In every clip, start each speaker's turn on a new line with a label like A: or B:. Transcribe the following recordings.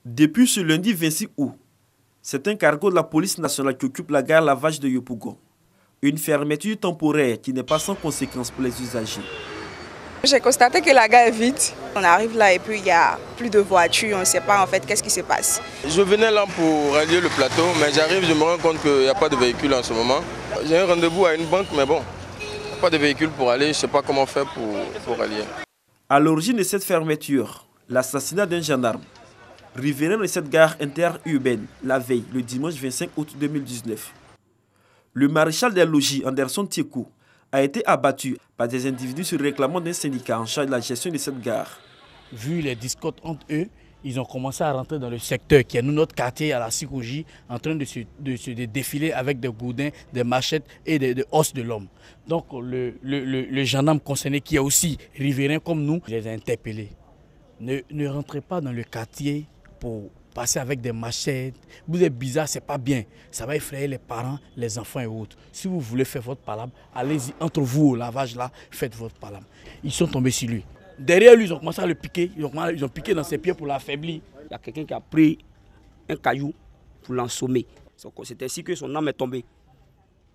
A: Depuis ce lundi 26 août, c'est un cargo de la police nationale qui occupe la gare Lavage de Yopougon. Une fermeture temporaire qui n'est pas sans conséquences pour les usagers.
B: J'ai constaté que la gare est vide. On arrive là et puis il n'y a plus de voitures, on ne sait pas en fait qu'est-ce qui se passe.
C: Je venais là pour rallier le plateau, mais j'arrive, je me rends compte qu'il n'y a pas de véhicule en ce moment. J'ai un rendez-vous à une banque, mais bon, il n'y a pas de véhicule pour aller, je ne sais pas comment faire pour rallier.
A: À l'origine de cette fermeture, l'assassinat d'un gendarme, riverain de cette gare interurbaine, la veille, le dimanche 25 août 2019. Le maréchal des logis, Anderson Tiekou, a été abattu par des individus se réclamant d'un syndicat en charge de la gestion de cette gare.
D: Vu les discotes entre eux, ils ont commencé à rentrer dans le secteur qui est notre quartier à la Sikouji, en train de se défiler avec des gourdins, des machettes et des os de l'homme. Donc le gendarme concerné qui est aussi riverain comme nous, les a interpellés. Ne rentrez pas dans le quartier pour passer avec des machettes. Vous êtes bizarre, c'est pas bien. Ça va effrayer les parents, les enfants et autres. Si vous voulez faire votre palabre, allez-y entre vous au lavage là, faites votre palabre. Ils sont tombés sur lui. Derrière lui, ils ont commencé à le piquer. Ils ont piqué dans ses pieds pour l'affaiblir.
E: Il y a quelqu'un qui a pris un caillou pour l'ansommer. C'est ainsi que son âme est tombée.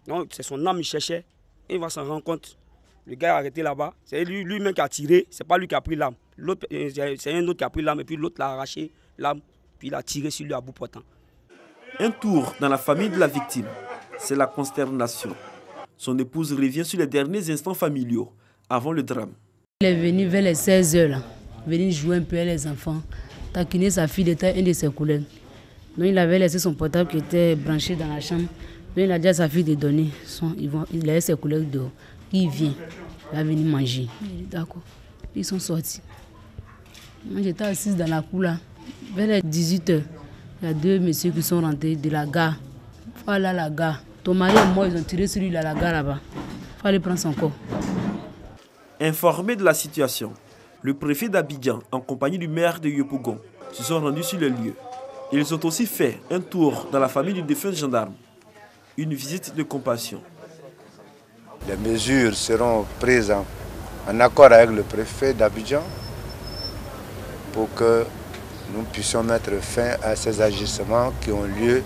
E: Donc c'est son âme qu'il cherchait. Et il va s'en rendre compte. Le gars est arrêté là-bas. C'est lui-même qui a tiré. C'est pas lui qui a pris l'âme. C'est un autre qui a pris l'âme et puis l'autre l'a arraché l'âme. Puis il a tiré sur lui à bout portant.
A: Un tour dans la famille de la victime, c'est la consternation. Son épouse revient sur les derniers instants familiaux avant le drame.
F: Il est venu vers les 16 h là, venu jouer un peu avec les enfants, taquiner sa fille, était un de ses collègues. Donc il avait laissé son portable qui était branché dans la chambre. Donc il a dit à sa fille de donner. Il a laissé ses collègues dehors. Il vient, il va venir manger. Il dit d'accord. Ils sont sortis. Moi j'étais assise dans la cour là. Vers les 18 h, il y a deux messieurs qui sont rentrés de la gare. Voilà la gare. Ton mari et moi, ils ont tiré sur lui à la gare là-bas. Il fallait prendre son corps.
A: Informé de la situation, le préfet d'Abidjan, en compagnie du maire de Yopougon, se sont rendus sur le lieu. Ils ont aussi fait un tour dans la famille du défunt gendarme. Une visite de compassion.
G: Les mesures seront prises en accord avec le préfet d'Abidjan pour que nous puissions mettre fin à ces agissements qui ont lieu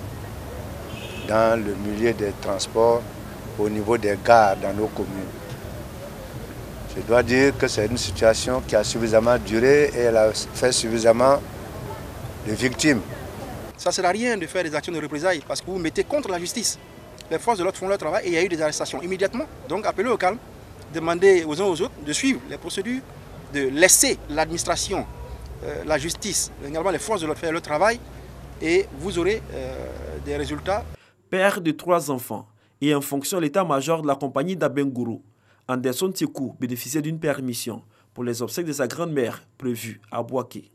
G: dans le milieu des transports au niveau des gares dans nos communes. Je dois dire que c'est une situation qui a suffisamment duré et elle a fait suffisamment de victimes.
H: Ça ne sert à rien de faire des actions de représailles parce que vous mettez contre la justice. Les forces de l'ordre font leur travail et il y a eu des arrestations immédiatement. Donc appelez au calme, demandez aux uns aux autres de suivre les procédures, de laisser l'administration, la justice, également les forces de l'ordre faire leur travail et vous aurez des résultats.
A: Père de 3 enfants et en fonction de l'état-major de la compagnie d'Abengourou, Anderson Tiekou bénéficiait d'une permission pour les obsèques de sa grand-mère prévue à Bouaké.